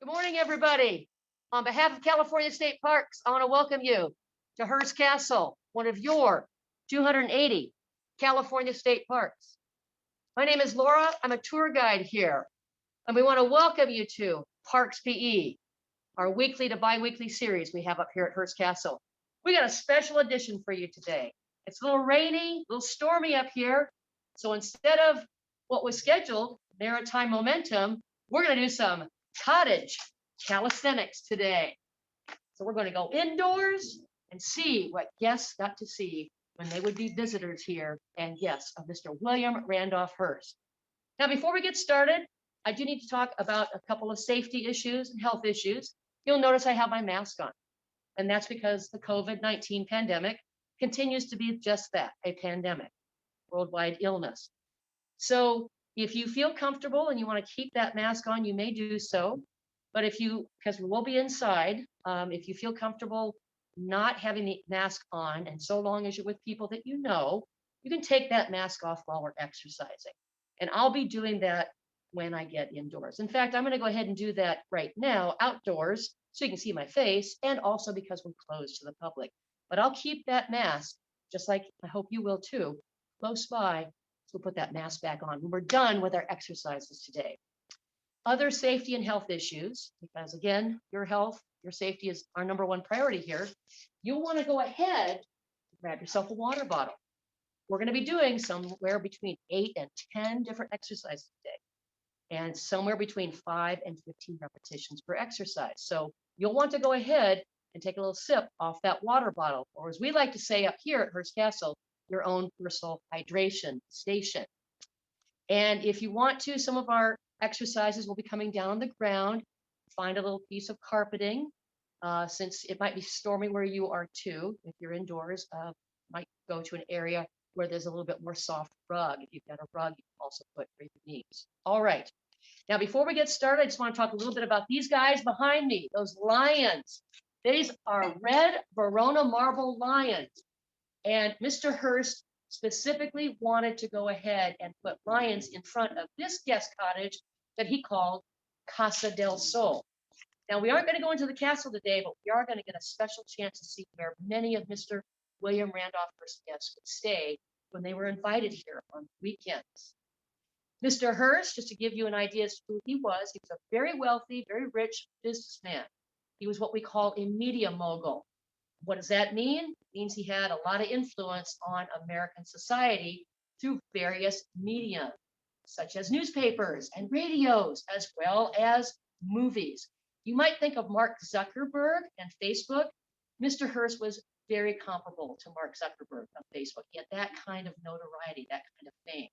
Good morning, everybody. On behalf of California State Parks, I want to welcome you to Hearst Castle, one of your 280 California State Parks. My name is Laura. I'm a tour guide here, and we want to welcome you to Parks PE, our weekly to bi-weekly series we have up here at Hearst Castle. We got a special edition for you today. It's a little rainy, a little stormy up here. So instead of what was scheduled, Maritime Momentum, we're going to do some cottage calisthenics today. So we're going to go indoors and see what guests got to see when they would be visitors here and guests of Mr. William Randolph Hearst. Now, before we get started, I do need to talk about a couple of safety issues and health issues. You'll notice I have my mask on, and that's because the COVID-19 pandemic continues to be just that, a pandemic, worldwide illness. So if you feel comfortable and you want to keep that mask on, you may do so. But because we will be inside, if you feel comfortable not having the mask on, and so long as you're with people that you know, you can take that mask off while we're exercising. And I'll be doing that when I get indoors. In fact, I'm going to go ahead and do that right now outdoors so you can see my face, and also because we're closed to the public. But I'll keep that mask, just like I hope you will too, close by. So we'll put that mask back on when we're done with our exercises today. Other safety and health issues, because again, your health, your safety is our number one priority here. You'll want to go ahead and grab yourself a water bottle. We're going to be doing somewhere between 8 and 10 different exercises today, and somewhere between 5 and 15 repetitions per exercise. So you'll want to go ahead and take a little sip off that water bottle, or as we like to say up here at Hearst Castle, your own personal hydration station. And if you want to, some of our exercises will be coming down on the ground. Find a little piece of carpeting, since it might be stormy where you are too. If you're indoors, might go to an area where there's a little bit more soft rug. If you've got a rug, you can also put for your knees. All right. Now, before we get started, I just want to talk a little bit about these guys behind me, those lions. These are red Verona marble lions. And Mr. Hearst specifically wanted to go ahead and put lions in front of this guest cottage that he called Casa del Sol. Now, we aren't going to go into the castle today, but we are going to get a special chance to see where many of Mr. William Randolph Hearst's guests would stay when they were invited here on weekends. Mr. Hearst, just to give you an idea as to who he was a very wealthy, very rich businessman. He was what we call a media mogul. What does that mean? It means he had a lot of influence on American society through various media, such as newspapers and radios, as well as movies. You might think of Mark Zuckerberg and Facebook. Mr. Hearst was very comparable to Mark Zuckerberg on Facebook. He had that kind of notoriety, that kind of fame.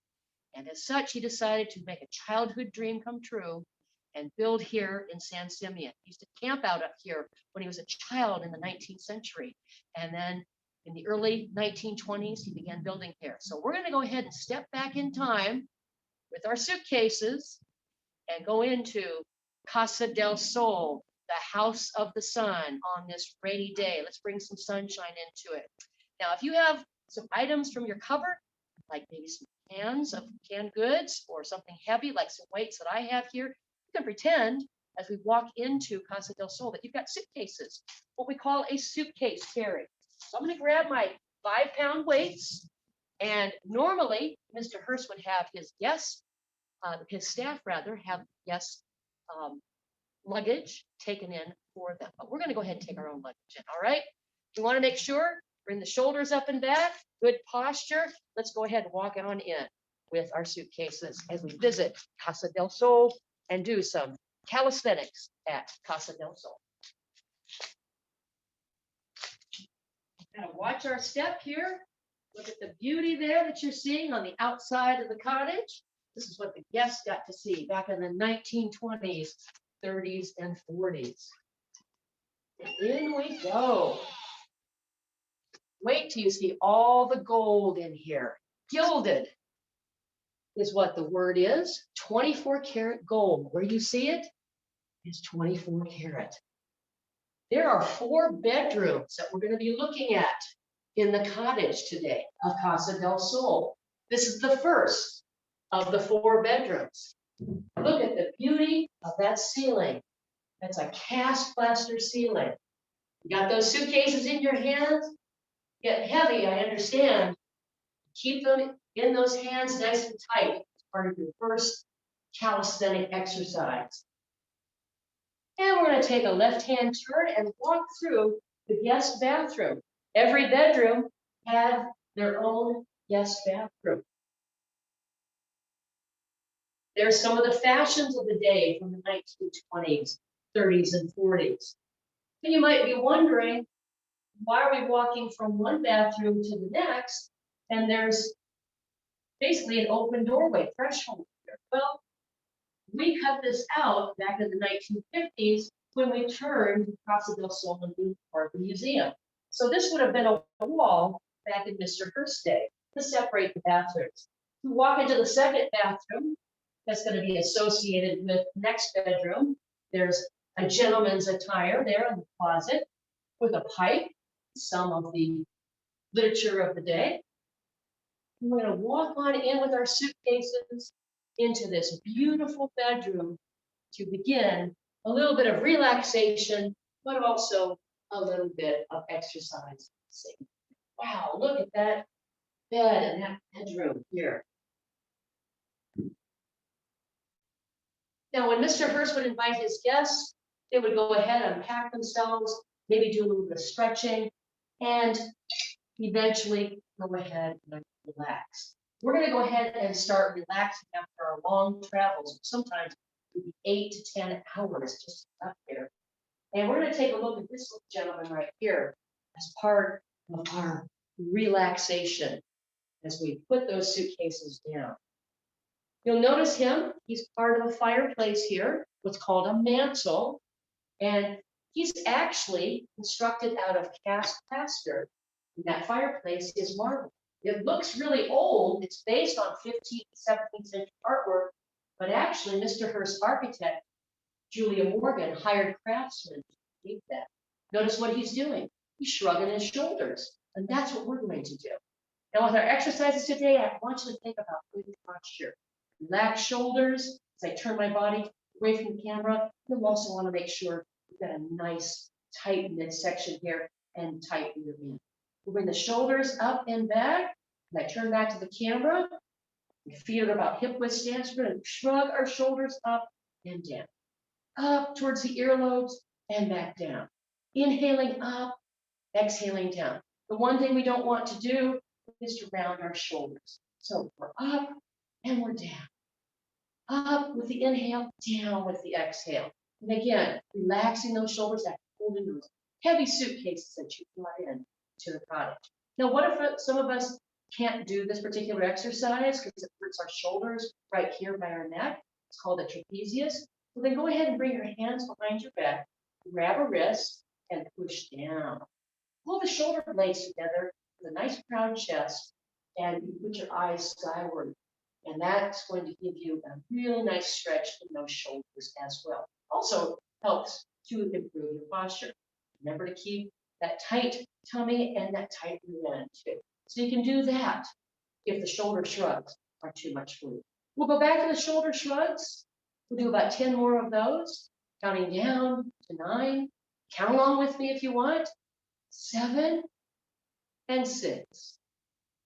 And as such, he decided to make a childhood dream come true and build here in San Simeon. He used to camp out up here when he was a child in the 19th century. And then in the early 1920s, he began building here. So we're going to go ahead and step back in time with our suitcases and go into Casa del Sol, the house of the sun, on this rainy day. Let's bring some sunshine into it. Now, if you have some items from your cupboard, like maybe some cans of canned goods or something heavy like some weights that I have here, you can pretend as we walk into Casa del Sol that you've got suitcases, what we call a suitcase carry. So I'm going to grab my 5-pound weights, and normally Mr. Hearst would have his guests, his staff rather, have guests' luggage taken in for them. But we're going to go ahead and take our own luggage in, all right? We want to make sure, bring the shoulders up and back, good posture. Let's go ahead and walk on in with our suitcases as we visit Casa del Sol and do some calisthenics at Casa del Sol. Now watch our step here. Look at the beauty there that you're seeing on the outside of the cottage. This is what the guests got to see back in the 1920s, 30s, and 40s. And in we go. Wait till you see all the gold in here. Gilded is what the word is. 24 karat gold. Where you see it is 24 karat. There are 4 bedrooms that we're going to be looking at in the cottage today of Casa del Sol. This is the first of the 4 bedrooms. Look at the beauty of that ceiling. That's a cast plaster ceiling. You got those suitcases in your hands? Get heavy, I understand. Keep them in those hands nice and tight as part of your first calisthenic exercise. And we're going to take a left-hand turn and walk through the guest bathroom. Every bedroom had their own guest bathroom. There's some of the fashions of the day from the 1920s, 30s, and 40s. And you might be wondering, why are we walking from one bathroom to the next? And there's basically an open doorway threshold here. Well, we cut this out back in the 1950s when we turned Casa del Sol into part of the museum. So this would have been a wall back in Mr. Hearst's day to separate the bathrooms. You walk into the second bathroom, that's going to be associated with the next bedroom. There's a gentleman's attire there in the closet with a pipe, some of the literature of the day. We're going to walk on in with our suitcases into this beautiful bedroom to begin a little bit of relaxation, but also a little bit of exercise. Wow, look at that bed and that bedroom here. Now, when Mr. Hearst would invite his guests, they would go ahead and unpack themselves, maybe do a little bit of stretching, and eventually go ahead and relax. We're going to go ahead and start relaxing after our long travels. Sometimes it would be 8 to 10 hours just up here. And we're going to take a look at this little gentleman right here as part of our relaxation as we put those suitcases down. You'll notice him. He's part of a fireplace here, what's called a mantle. And he's actually constructed out of cast plaster. And that fireplace is marble. It looks really old. It's based on 15th, 17th century artwork, but actually Mr. Hearst's architect, Julia Morgan, hired craftsmen to create that. Notice what he's doing. He's shrugging his shoulders, and that's what we're going to do. Now with our exercises today, I want you to think about good posture. Relax shoulders as I turn my body away from the camera. You'll also want to make sure you've got a nice tight midsection here and tighten your in. We'll bring the shoulders up and back. And I turn back to the camera. My feet are about hip width stance. We're going to shrug our shoulders up and down. Up towards the earlobes and back down. Inhaling up, exhaling down. The one thing we don't want to do is to round our shoulders. So we're up and we're down. Up with the inhale, down with the exhale. And again, relaxing those shoulders after holding those heavy suitcases that you brought in to the cottage. Now, what if some of us can't do this particular exercise because it hurts our shoulders right here by our neck? It's called a trapezius. So then go ahead and bring your hands behind your back, grab a wrist, and push down. Pull the shoulder blades together with a nice proud chest, and you put your eyes skyward. And that's going to give you a really nice stretch in those shoulders as well. Also helps to improve your posture. Remember to keep that tight tummy and that tight rear end too. So you can do that if the shoulder shrugs are too much for you. We'll go back to the shoulder shrugs. We'll do about 10 more of those, counting down to 9. Count along with me if you want. 7 and 6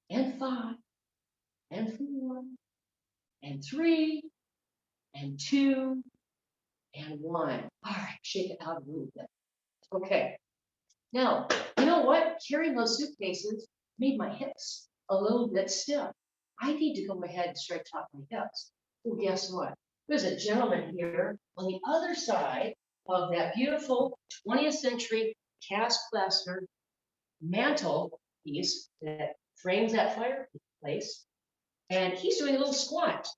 and 5 and 4 and 3 and 2 and 1. All right, shake it out a little bit. Okay. Now, you know what? Carrying those suitcases made my hips a little bit stiff. I need to go ahead and stretch out my hips. Well, guess what? There's a gentleman here on the other side of that beautiful 20th century cast plaster mantle piece that frames that fireplace. And he's doing a little squat.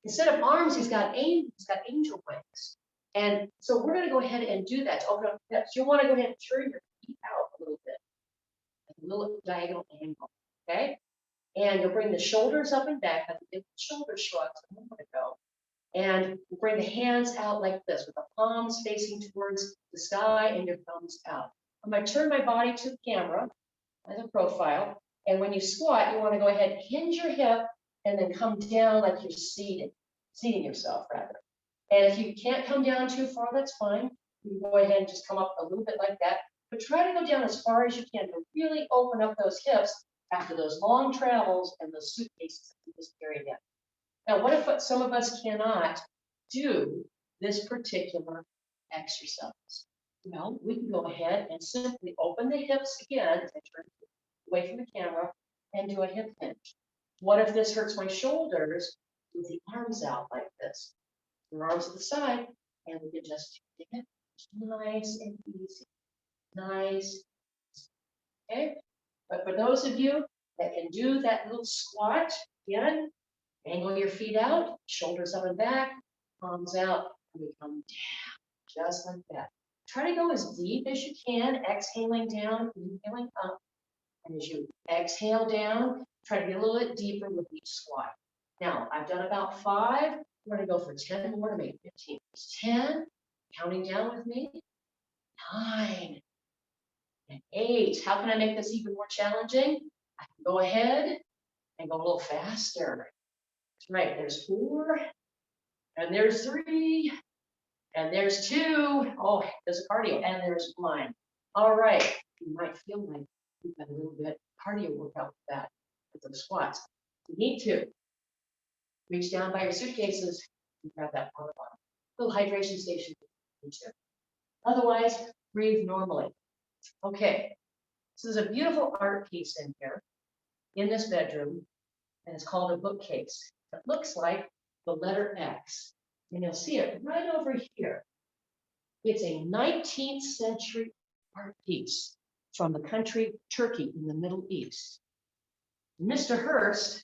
Instead of arms, he's got angel wings. And so we're going to go ahead and do that. So you'll want to go ahead and turn your feet out a little bit, a little diagonal angle, okay? And you'll bring the shoulders up and back, like the shoulder shrugs a moment ago. And we'll bring the hands out like this, with the palms facing towards the sky and your thumbs out. I'm going to turn my body to the camera as a profile. And when you squat, you want to go ahead and hinge your hip and then come down like you're seating yourself rather. And if you can't come down too far, that's fine. You can go ahead and just come up a little bit like that. But try to go down as far as you can to really open up those hips after those long travels and those suitcases that you just carried in. Now, what if some of us cannot do this particular exercise? Well, we can go ahead and simply open the hips again, and turn away from the camera, and do a hip hinge. What if this hurts my shoulders? With the arms out like this. Your arms to the side, and we can just take it nice and easy. Nice. Okay? But for those of you that can do that little squat, again, angle your feet out, shoulders up and back, palms out, and we come down, just like that. Try to go as deep as you can, exhaling down, inhaling up. And as you exhale down, try to get a little bit deeper with each squat. Now, I've done about 5. We're going to go for 10 more to make 15. 10, counting down with me. 9 and 8. How can I make this even more challenging? I can go ahead and go a little faster. That's right, there's 4, and there's 3, and there's 2. Oh, there's a cardio, and there's 1. All right, you might feel like you've got a little bit cardio workout with that, with those squats. You need to reach down by your suitcases and grab that water bottle. Little hydration station. Otherwise, breathe normally. Okay, this is a beautiful art piece in here, in this bedroom, and it's called a bookcase. It looks like the letter X, and you'll see it right over here. It's a 19th century art piece from the country Turkey in the Middle East. Mr. Hearst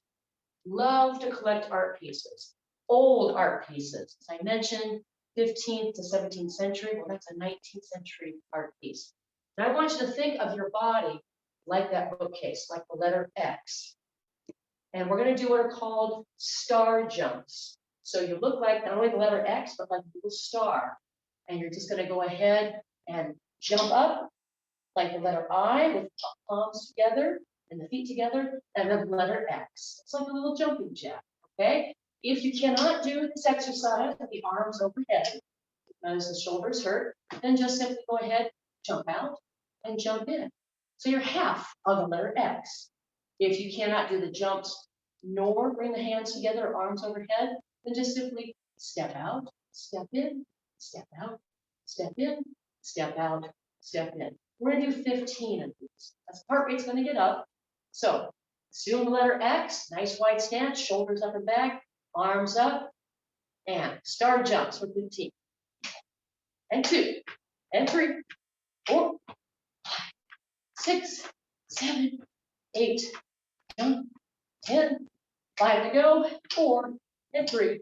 loved to collect art pieces, old art pieces. As I mentioned, 15th to 17th century, well, that's a 19th century art piece. And I want you to think of your body like that bookcase, like the letter X. And we're going to do what are called star jumps. So you look like not only the letter X, but like a little star. And you're just going to go ahead and jump up like the letter I with the palms together and the feet together, and then the letter X. It's like a little jumping jack, okay? If you cannot do this exercise with the arms overhead, because the shoulders hurt, then just simply go ahead, jump out, and jump in. So you're half of the letter X. If you cannot do the jumps nor bring the hands together or arms overhead, then just simply step out, step in, step out, step in, step out, step in. We're going to do 15 of these. As the heart rate's going to get up. So assume the letter X, nice wide stance, shoulders up and back, arms up, and star jumps for 15. And 2, and 3, 4, 5, 6, 7, 8, 9, 10, 5 to go, 4, and 3,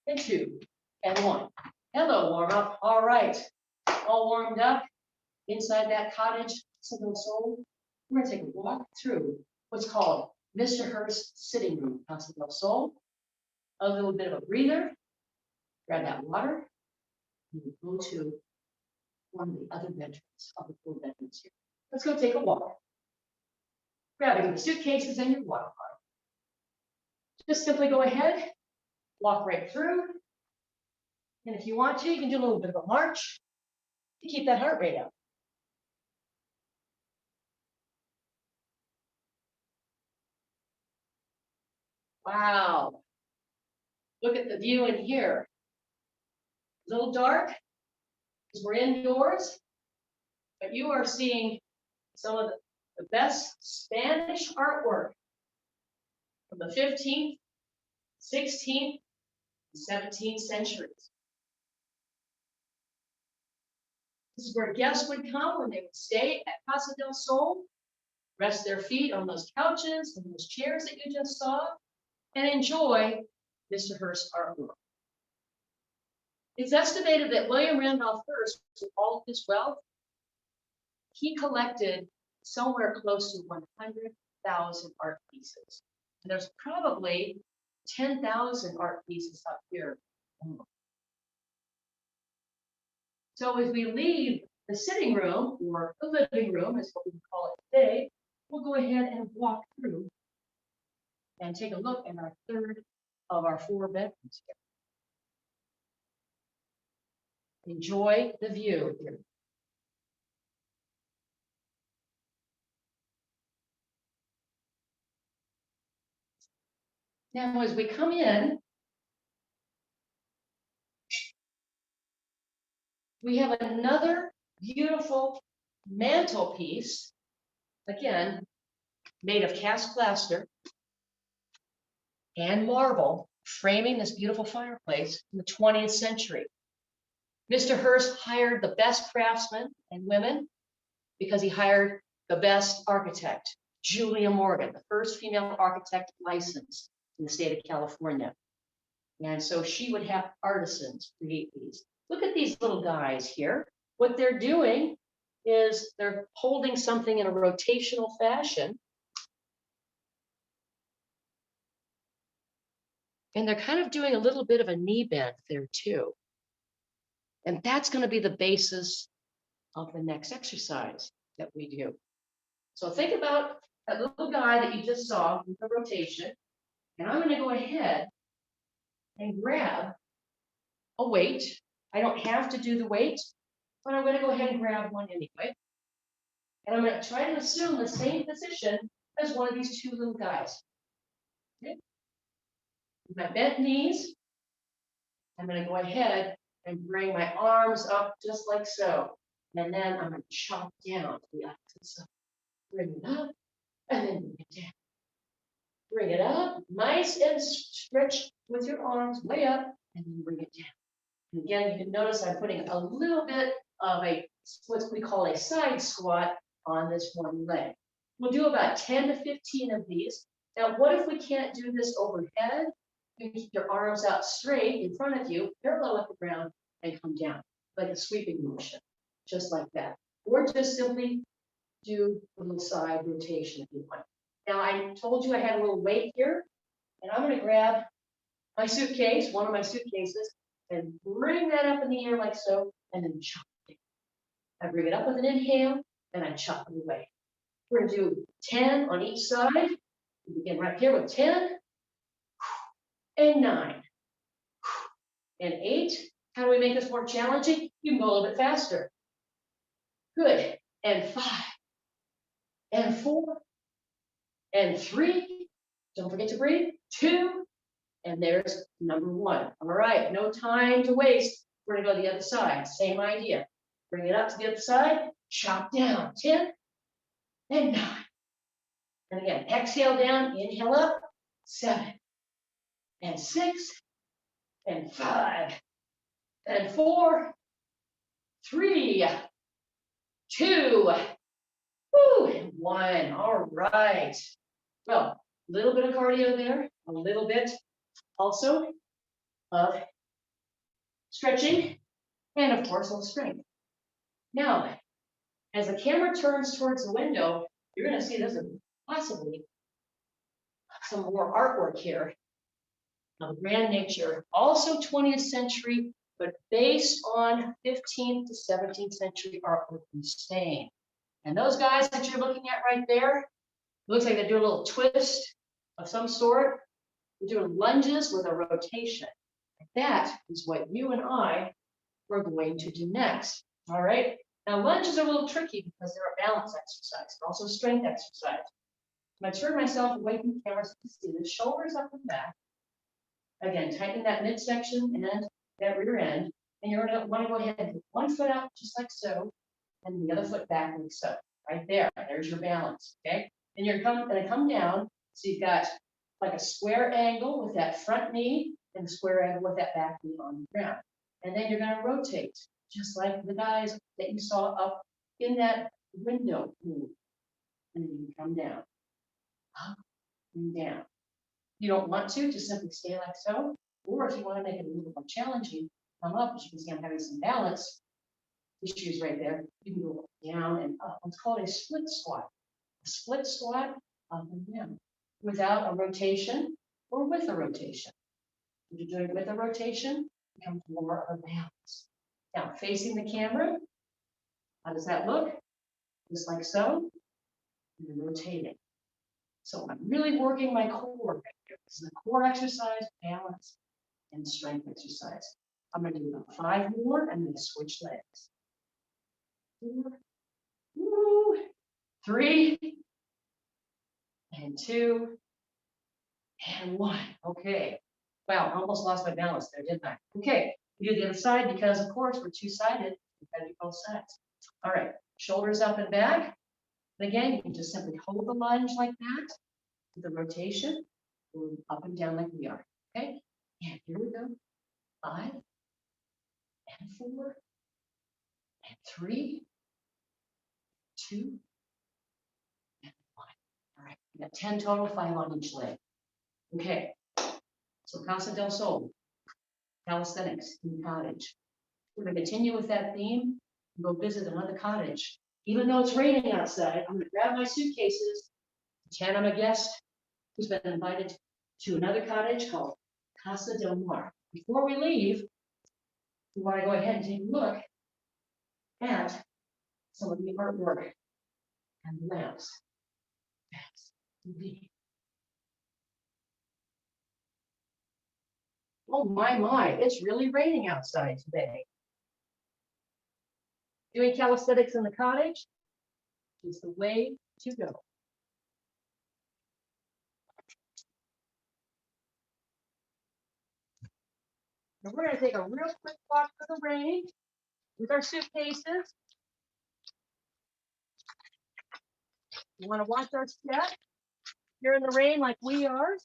and 2, and 1. Hello, warm up. All right, all warmed up inside that cottage, single soul. We're going to take a walk through what's called Mr. Hearst's sitting room, Casa del Sol. A little bit of a breather. Grab that water. And we'll go to one of the other bedrooms of the 4 bedrooms here. Let's go take a walk. Grabbing the suitcases and your water bottle. Just simply go ahead, walk right through. And if you want to, you can do a little bit of a march to keep that heart rate up. Wow. Look at the view in here. A little dark because we're indoors, but you are seeing some of the best Spanish artwork from the 15th, 16th, and 17th centuries. This is where guests would come when they would stay at Casa del Sol, rest their feet on those couches and those chairs that you just saw, and enjoy Mr. Hearst's artwork. It's estimated that William Randolph Hearst, with all of his wealth, he collected somewhere close to 100,000 art pieces. And there's probably 10,000 art pieces up here. So as we leave the sitting room, or the living room is what we call it today, we'll go ahead and walk through and take a look at our third of our 4 bedrooms here. Enjoy the view here. Now, as we come in, we have another beautiful mantelpiece, again, made of cast plaster and marble, framing this beautiful fireplace in the 20th century. Mr. Hearst hired the best craftsmen and women because he hired the best architect, Julia Morgan, the first female architect licensed in the state of California. And so she would have artisans create these. Look at these little guys here. What they're doing is they're holding something in a rotational fashion. And they're kind of doing a little bit of a knee bend there too. And that's going to be the basis of the next exercise that we do. So think about that little guy that you just saw with the rotation. And I'm going to go ahead and grab a weight. I don't have to do the weight, but I'm going to go ahead and grab one anyway. And I'm going to try to assume the same position as one of these two little guys. Okay. With my bent knees, I'm going to go ahead and bring my arms up just like so. And then I'm going to chop down to the opposite side. Bring it up and then bring it down. Bring it up, nice and stretch with your arms way up, and then bring it down. And again, you can notice I'm putting a little bit of what we call a side squat on this one leg. We'll do about 10 to 15 of these. Now, what if we can't do this overhead? You keep your arms out straight in front of you, parallel with the ground, and come down, like a sweeping motion, just like that. Or just simply do a little side rotation if you want. Now, I told you I had a little weight here, and I'm going to grab my suitcase, one of my suitcases, and bring that up in the air like so, and then chop it. I bring it up with an inhale, and I chop it away. We're going to do 10 on each side. We begin right here with 10, and 9, and 8. How do we make this more challenging? You can go a little bit faster. Good. And 5, and 4, and 3. Don't forget to breathe. 2, and there's number 1. All right, no time to waste. We're going to go to the other side. Same idea. Bring it up to the other side. Chop down. 10, and 9. And again, exhale down, inhale up. 7, and 6, and 5, and 4, 3, 2, and 1. All right. Well, a little bit of cardio there, a little bit also of stretching, and of course, a little strength. Now, as the camera turns towards the window, you're going to see there's possibly some more artwork here of grand nature, also 20th century, but based on 15th to 17th century artwork in Spain. And those guys that you're looking at right there, looks like they do a little twist of some sort. They're doing lunges with a rotation. That is what you and I are going to do next. All right. Now lunges are a little tricky because they're a balance exercise, but also strength exercise. I'm going to turn myself away from the camera so you can see the shoulders up and back. Again, tighten that midsection and that rear end. And you're going to want to go ahead and put one foot out just like so, and the other foot back like so. Right there. There's your balance. Okay. And you're going to come down. So you've got like a square angle with that front knee and a square angle with that back knee on the ground. And then you're going to rotate, just like the guys that you saw up in that window move. And then you come down, up and down. You don't want to, just simply stay like so. Or if you want to make it a little more challenging, come up. As you can see, I'm having some balance issues right there. You can go down and up. It's called a split squat. A split squat up and down without a rotation or with a rotation. If you're doing it with a rotation, it becomes more of a balance. Now, facing the camera, how does that look? Just like so, and then rotating. So I'm really working my core right here. This is a core exercise, balance, and strength exercise. I'm going to do about 5 more and then switch legs. 4, woo, 3, and 2, and 1. Okay. Wow, I almost lost my balance there, didn't I? Okay, we do the other side because, of course, we're two-sided. We've got to do both sides. All right, shoulders up and back. And again, you can just simply hold the lunge like that. The rotation, move up and down like we are. Okay, and here we go. 5, and 4, and 3, 2, and 1. All right, we got 10 total, 5 on each leg. Okay, so Casa del Sol, calisthenics in the cottage. We're going to continue with that theme and go visit another cottage. Even though it's raining outside, I'm going to grab my suitcases, pretend I'm a guest who's been invited to another cottage called Casa del Mar. Before we leave, we want to go ahead and take a look at some of the artwork and the lamps. That's the Oh my, it's really raining outside today. Doing calisthenics in the cottage is the way to go. Now we're going to take a real quick walk through the rain with our suitcases. You want to watch our step. You're in the rain like we are.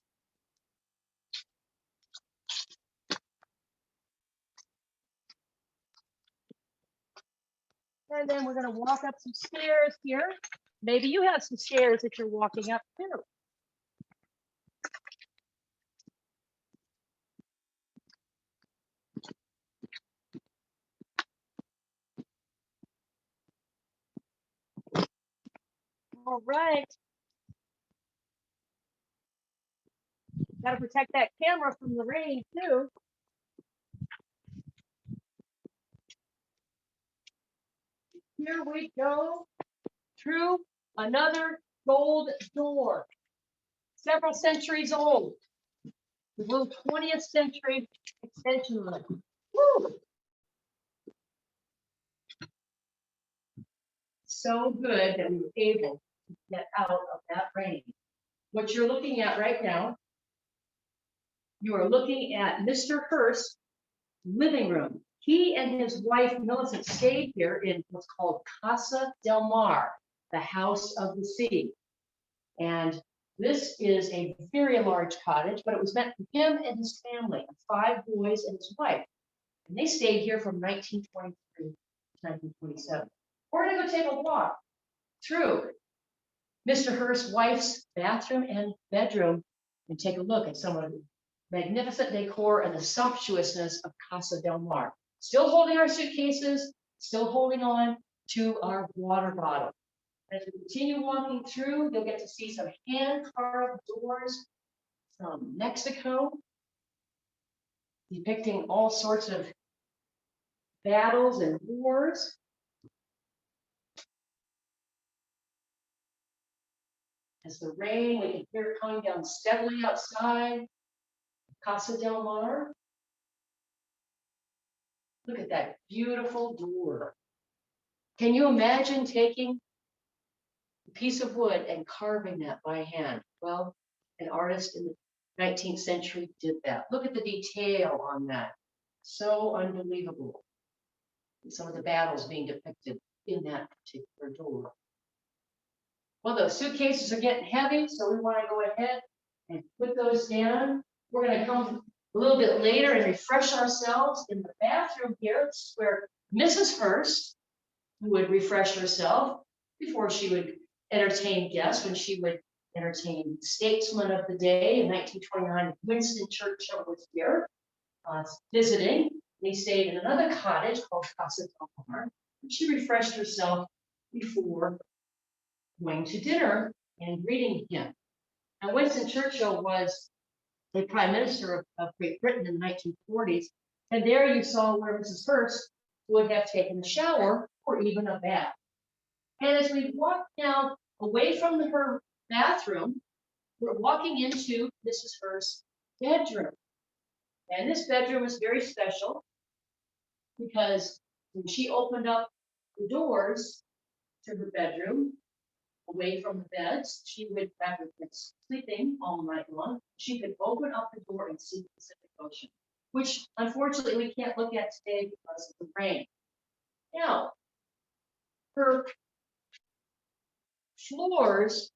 And then we're going to walk up some stairs here. Maybe you have some stairs that you're walking up too. All right. Got to protect that camera from the rain too. Here we go through another gold door, several centuries old. The little 20th century extension line. Woo! So good that we were able to get out of that rain. What you're looking at right now, you are looking at Mr. Hearst's living room. He and his wife, Millicent, stayed here in what's called Casa del Mar, the house of the sea. And this is a very large cottage, but it was meant for him and his family, 5 boys and his wife. And they stayed here from 1923 to 1927. We're going to go take a walk through Mr. Hearst's wife's bathroom and bedroom and take a look at some of the magnificent decor and the sumptuousness of Casa del Mar. Still holding our suitcases, still holding on to our water bottle. As we continue walking through, you'll get to see some hand-carved doors from Mexico, depicting all sorts of battles and wars. As the rain, we can hear it coming down steadily outside Casa del Mar. Look at that beautiful door. Can you imagine taking a piece of wood and carving that by hand? Well, an artist in the 19th century did that. Look at the detail on that. So unbelievable. And some of the battles being depicted in that particular door. Well, the suitcases are getting heavy, so we want to go ahead and put those down. We're going to come a little bit later and refresh ourselves in the bathroom here. This is where Mrs. Hearst would refresh herself before she would entertain guests, when she would entertain statesmen of the day. In 1929, Winston Churchill was here visiting. They stayed in another cottage called Casa del Mar, and she refreshed herself before going to dinner and greeting him. Now, Winston Churchill was the Prime Minister of Great Britain in the 1940s, and there you saw where Mrs. Hearst would have taken a shower or even a bath. And as we walk now away from her bathroom, we're walking into Mrs. Hearst's bedroom. And this bedroom is very special. because when she opened up the doors to her bedroom, away from the beds, she would, rather than sleeping all night long, she could open up the door and see the Pacific Ocean, which unfortunately we can't look at today because of the rain. Now, her floors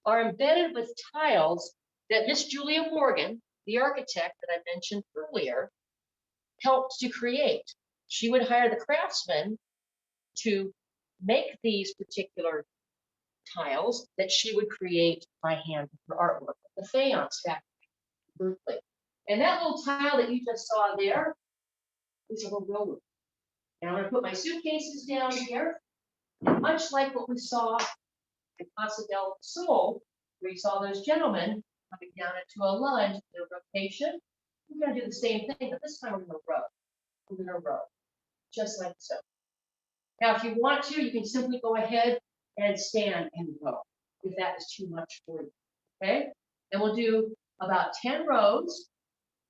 are embedded with tiles that Miss Julia Morgan, the architect that I mentioned earlier, helped to create. She would hire the craftsmen to make these particular tiles that she would create by hand for artwork. The Faience Factory in Berkeley. And that little tile that you just saw there is a road. And I'm going to put my suitcases down here. And much like what we saw in Casa del Sol, where you saw those gentlemen coming down into a lunge in a rotation, we're going to do the same thing, but this time we're going to row. We're going to row, just like so. Now, if you want to, you can simply go ahead and stand and row, if that is too much for you, okay? And we'll do about 10 rows.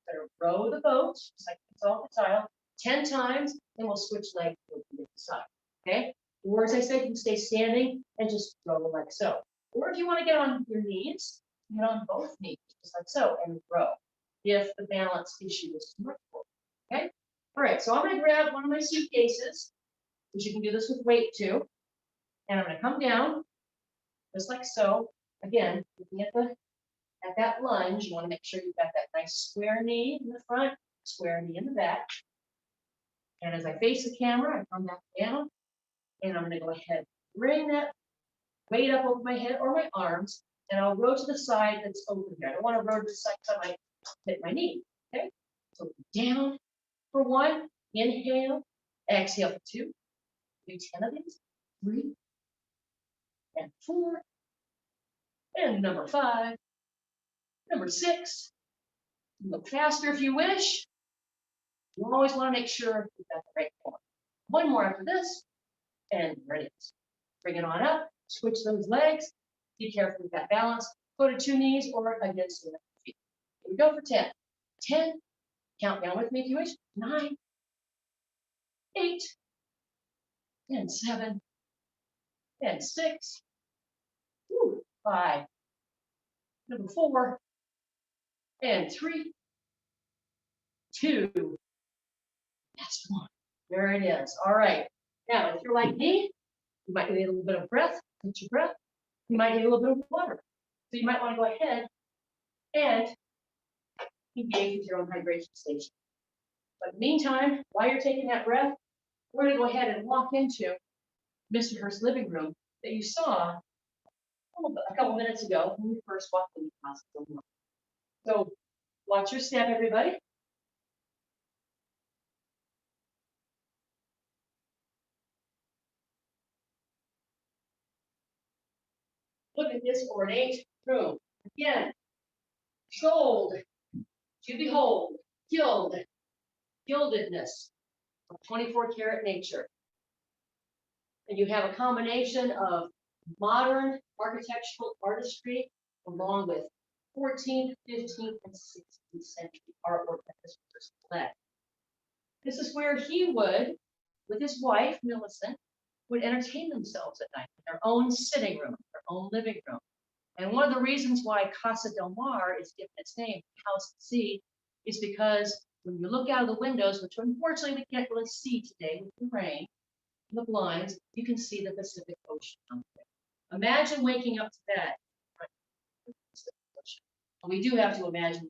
Better row the boat, just like we saw the tile, 10 times, and we'll switch legs to the side, okay? Or as I said, you can stay standing and just row like so. Or if you want to get on your knees, get on both knees, just like so, and row, if the balance issue is too much for you, okay? All right, so I'm going to grab one of my suitcases, which you can do this with weight too, and I'm going to come down, just like so. Again, looking at that lunge, you want to make sure you've got that nice square knee in the front, square knee in the back. And as I face the camera, I come back down, and I'm going to go ahead, bring that weight up over my head or my arms, and I'll row to the side that's open here. I don't want to row to the side so I might hit my knee, okay? So down for 1, inhale, exhale for 2, do 10 of these, 3, and 4, and number 5, number 6. Look faster if you wish. You always want to make sure you've got the right form. One more after this, and there it is. Bring it on up, switch those legs. Be careful with that balance. Go to 2 knees or against the feet. Here we go for 10. 10, count down with me if you wish. 9, 8, and 7, and 6, 5, number 4, and 3, 2, last one. There it is. All right. Now, if you're like me, you might need a little bit of breath. Get your breath. You might need a little bit of water. So you might want to go ahead and engage with your own hydration station. But in the meantime, while you're taking that breath, we're going to go ahead and walk into Mr. Hearst's living room that you saw a couple minutes ago when we first walked into the hospital. So watch your step, everybody. Look at this ornate room. Again, gold to behold, gildedness of 24 karat nature. And you have a combination of modern architectural artistry along with 14th, 15th, and 16th century artwork that this person led. This is where he would, with his wife, Millicent, would entertain themselves at night in their own sitting room, their own living room. And one of the reasons why Casa del Mar is given its name, House at Sea, is because when you look out of the windows, which unfortunately we can't really see today with the rain, the blinds, you can see the Pacific Ocean out there. Imagine waking up to that. We do have to imagine.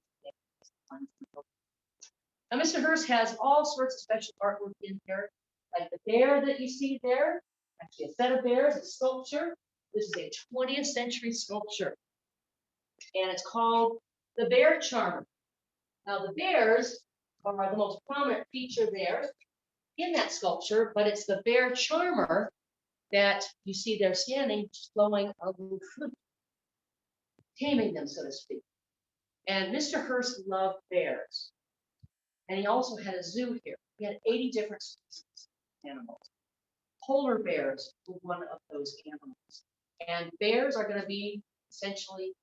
Now, Mr. Hearst has all sorts of special artwork in here, like the bear that you see there, actually a set of bears, a sculpture. This is a 20th century sculpture, and it's called the Bear Charmer. Now, the bears are the most prominent feature there in that sculpture, but it's the bear charmer that you see there standing, flowing a little fruit, taming them, so to speak. And Mr. Hearst loved bears. And he also had a zoo here. He had 80 different species of animals. Polar bears were one of those animals. And bears are going to be essentially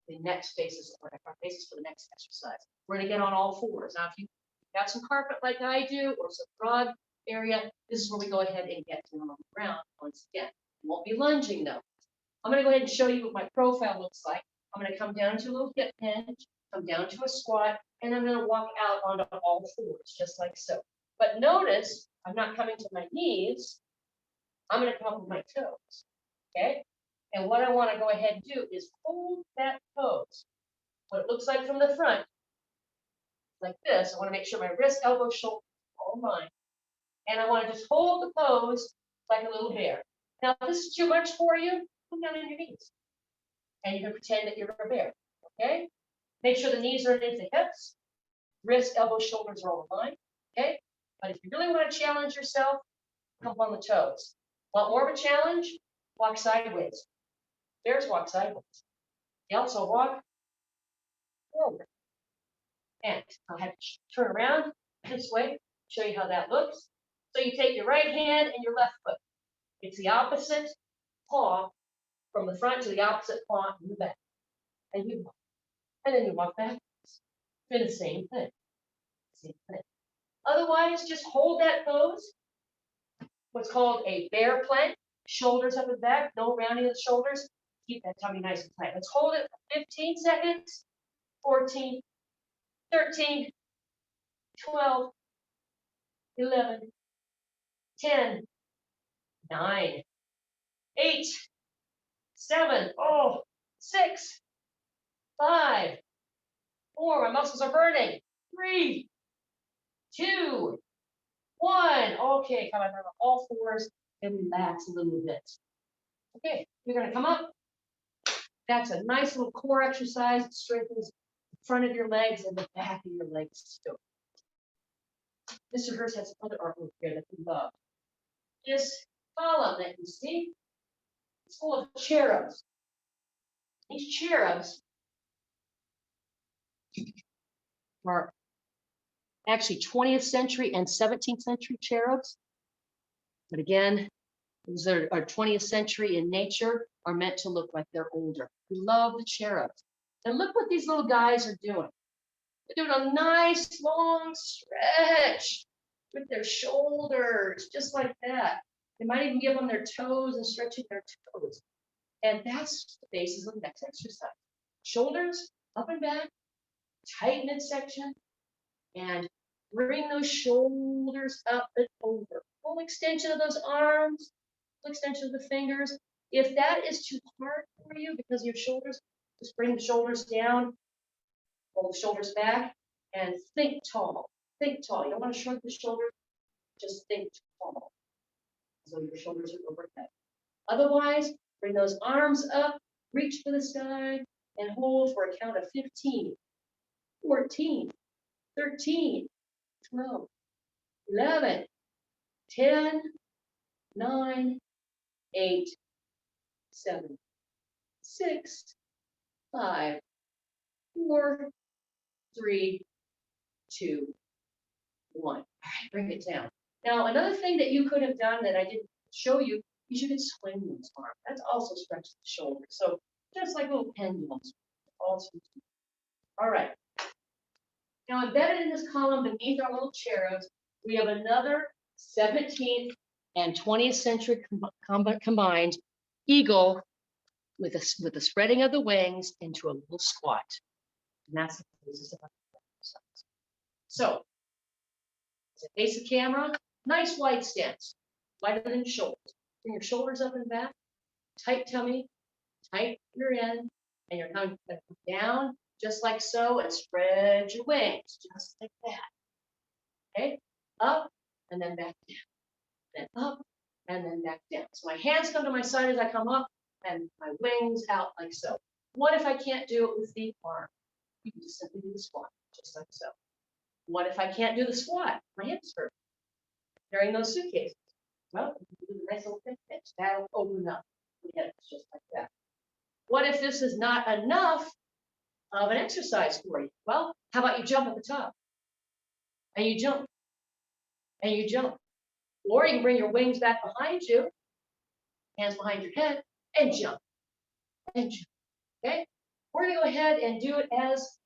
the next basis, or our basis for the next exercise. We're going to get on all fours. Now, if you got some carpet like I do or some rug area, this is where we go ahead and get down on the ground once again. Won't be lunging though. I'm going to go ahead and show you what my profile looks like. I'm going to come down to a little hip hinge, come down to a squat, and I'm going to walk out onto all fours, just like so. But notice, I'm not coming to my knees. I'm going to come up with my toes, okay? And what I want to go ahead and do is hold that pose. What it looks like from the front, like this. I want to make sure my wrist, elbow, shoulder, all aligned. And I want to just hold the pose like a little bear. Now, if this is too much for you, come down on your knees. And you can pretend that you're a bear, okay? Make sure the knees are underneath the hips. Wrist, elbow, shoulders are all aligned, okay? But if you really want to challenge yourself, come on the toes. Want more of a challenge? Walk sideways. Bears walk sideways. You also walk forward. And I'll have to turn around this way, show you how that looks. So you take your right hand and your left foot. It's the opposite paw from the front to the opposite paw in the back. And you walk. And then you walk back. Do the same thing. Same thing. Otherwise, just hold that pose. What's called a bear plank. Shoulders up and back. No rounding of the shoulders. Keep that tummy nice and tight. Let's hold it for 15 seconds. 14, 13, 12, 11, 10, 9, 8, 7, 6, 5, 4, my muscles are burning. 3, 2, 1. Okay, come on all fours and relax a little bit. Okay, you're going to come up. That's a nice little core exercise. It strengthens the front of your legs and the back of your legs too. Mr. Hearst has some other artwork here that we love. This column that you see, it's full of cherubs. These cherubs are actually 20th century and 17th century cherubs. But again, those are 20th century in nature are meant to look like they're older. We love the cherubs. And look what these little guys are doing. They're doing a nice long stretch with their shoulders, just like that. They might even give them their toes and stretching their toes. And that's the basis of the next exercise. Shoulders up and back, tight midsection, and bring those shoulders up and over. Full extension of those arms, full extension of the fingers. If that is too hard for you because of your shoulders, just bring the shoulders down, pull the shoulders back, and think tall. Think tall. You don't want to shrug the shoulders, just think tall. So your shoulders are overhead. Otherwise, bring those arms up, reach for the sky, and hold for a count of 15, 14, 13, 12, 11, 10, 9, 8, 7, 6, 5, 4, 3, 2, 1. All right, bring it down. Now, another thing that you could have done that I didn't show you is you could swing those arms. That's also stretches the shoulders. So just like little pendulums. Also. All right. Now, embedded in this column beneath our little cherubs, we have another 17th and 20th century combined eagle with the spreading of the wings into a little squat. And that's the basis of our exercise. So, as a face of camera, nice wide stance, wider than shoulders. Bring your shoulders up and back, tight tummy, tight rear end, and you're coming down just like so, and spread your wings just like that. Okay, up and then back down, then up and then back down. So my hands come to my side as I come up, and my wings out like so. What if I can't do it with the arm? You can just simply do the squat, just like so. What if I can't do the squat? My hips hurt. Carrying those suitcases. Well, you can do a nice little pitch. That'll open up the hips just like that. What if this is not enough of an exercise for you? Well, how about you jump at the top? And you jump. And you jump. Or you can bring your wings back behind you, hands behind your head, and jump. And jump. Okay? We're going to go ahead and do it as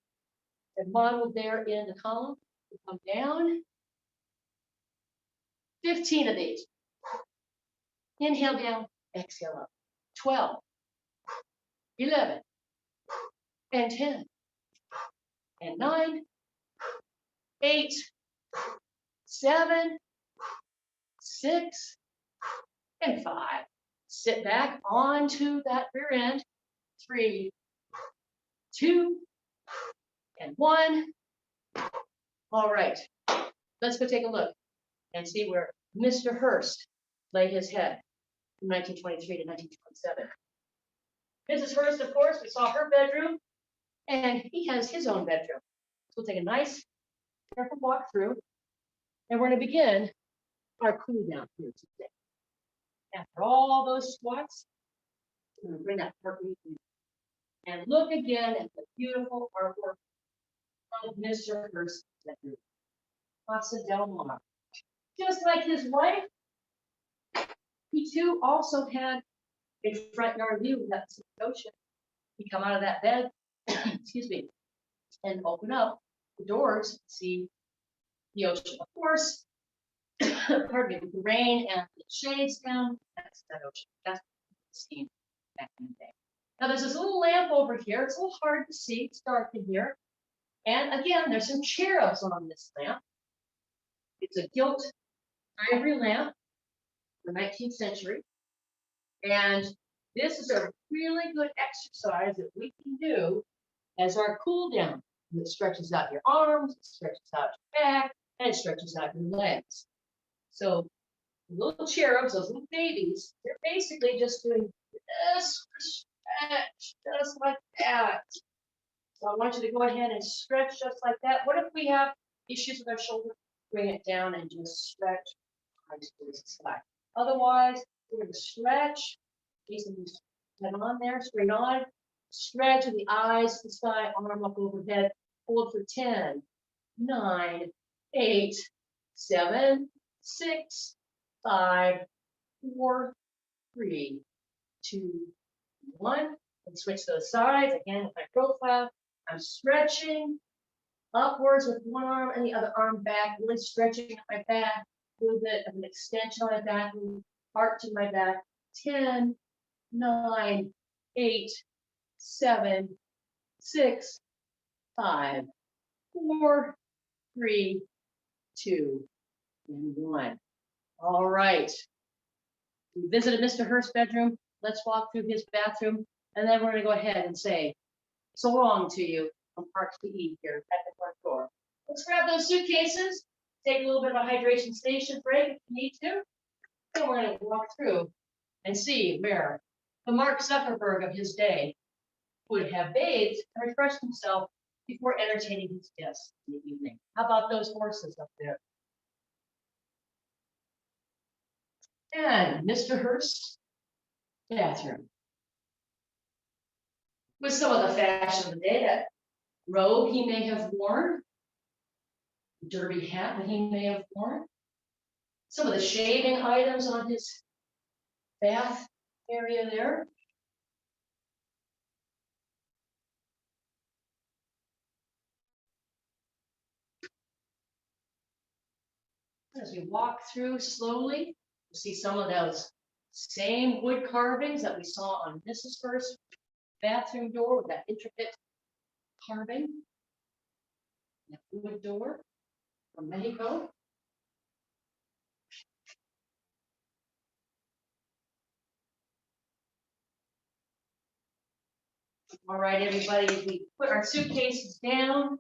modeled there in the column. Come down. 15 of these. Inhale down, exhale up. 12, 11, and 10, and 9, 8, 7, 6, and 5. Sit back onto that rear end. 3, 2, and 1. All right, let's go take a look and see where Mr. Hearst laid his head from 1923 to 1927. Mrs. Hearst, of course, we saw her bedroom, and he has his own bedroom. So we'll take a nice, careful walk through, and we're going to begin our cool down here today. After all those squats, we're going to bring that part in. And look again at the beautiful artwork of Mr. Hearst's bedroom. Casa del Mar. Just like his wife, he too also had a front yard view of that ocean. You come out of that bed, excuse me, and open up the doors, see the ocean. Of course, pardon me, with the rain and the shades down, that's that ocean. That's what we've seen back in the day. Now there's this little lamp over here. It's a little hard to see. It's dark in here. And again, there's some cherubs on this lamp. It's a gilt ivory lamp from the 19th century. And this is a really good exercise that we can do as our cool down. It stretches out your arms, it stretches out your back, and it stretches out your legs. So little cherubs, those little babies, they're basically just doing this stretch, just like that. So I want you to go ahead and stretch just like that. What if we have issues with our shoulder? Bring it down and just stretch towards the side. Otherwise, we're going to stretch. Jason, head on there, straight on. Stretch with the eyes to the sky, arm up overhead. Hold for 10, 9, 8, 7, 6, 5, 4, 3, 2, 1. And switch to the sides. Again, with my profile, I'm stretching upwards with one arm and the other arm back, really stretching my back, a little bit of an extension on my back, heart to my back. 10, 9, 8, 7, 6, 5, 4, 3, 2, and 1. All right. We visited Mr. Hearst's bedroom. Let's walk through his bathroom, and then we're going to go ahead and say so long to you on Park PE here at the front door. Let's grab those suitcases, take a little bit of a hydration station break if you need to. Then we're going to walk through and see where the Mark Zuckerberg of his day would have bathed and refreshed himself before entertaining his guests in the evening. How about those horses up there? And Mr. Hearst's bathroom. With some of the fashion of the day, that robe he may have worn, derby hat that he may have worn, some of the shaving items on his bath area there. As we walk through slowly, you'll see some of those same wood carvings that we saw on Mrs. Hearst's bathroom door with that intricate carving. That wood door from Mexico. All right, everybody, as we put our suitcases down,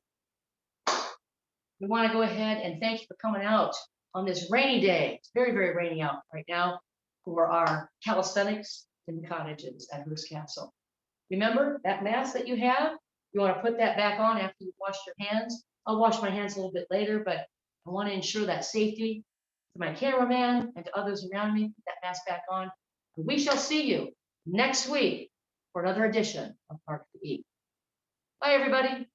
we want to go ahead and thank you for coming out on this rainy day. It's very, very rainy out right now for our calisthenics in the cottages at Hearst Castle. Remember that mask that you have, you want to put that back on after you've washed your hands. I'll wash my hands a little bit later, but I want to ensure that safety to my cameraman and to others around me. Put that mask back on. And we shall see you next week for another edition of Park to Eat. Bye, everybody.